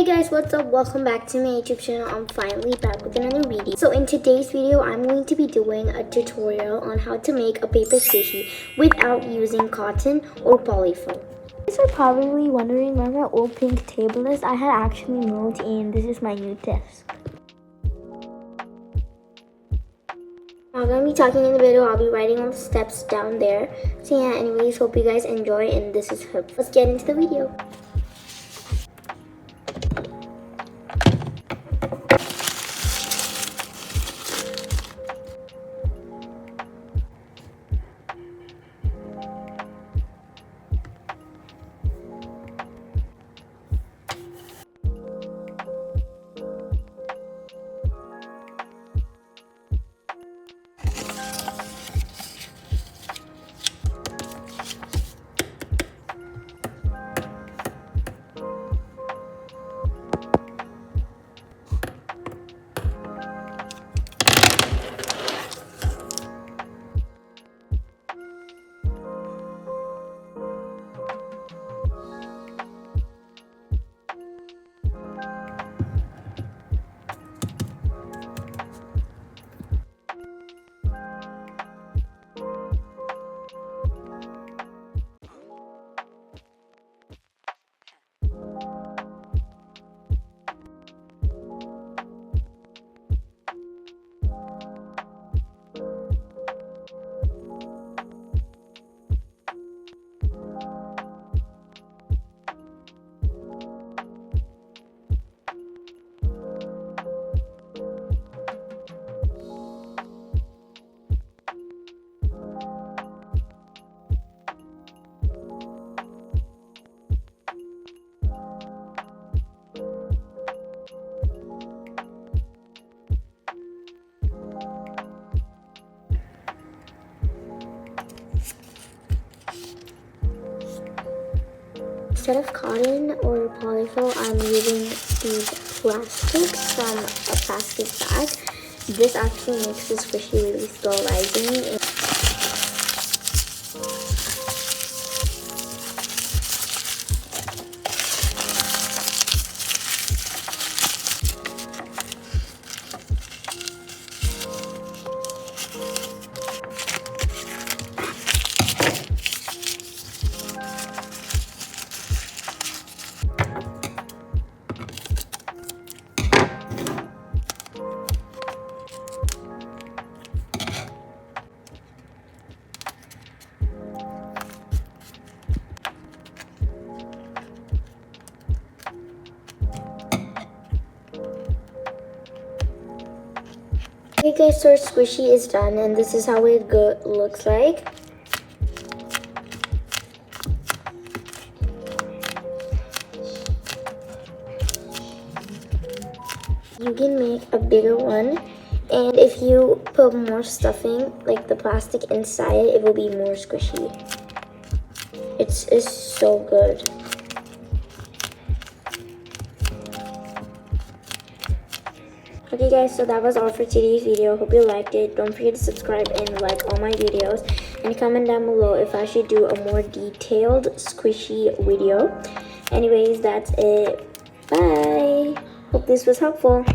Hey guys, what's up? Welcome back to my YouTube channel. I'm finally back with another video. So in today's video, I'm going to be doing a tutorial on how to make a paper squishy without using cotton or polyfill. You guys are probably wondering where my old pink table is. I had actually moved and this is my new desk. I'm going to be talking in the video. I'll be writing all the steps down there. So yeah, anyways, hope you guys enjoy and this is Hope. Let's get into the video. Instead of cotton or polyfill, I'm using these plastics from a plastic bag. This actually makes the squishy really slow rising. Okay guys, so our squishy is done and this is how it looks like. You can make a bigger one, and if you put more stuffing, like the plastic inside it will be more squishy. It's so good. Okay guys, so that was all for today's video. Hope you liked it. Don't forget to subscribe and like all my videos, and comment down below if I should do a more detailed squishy video. Anyways, that's it. Bye. Hope this was helpful.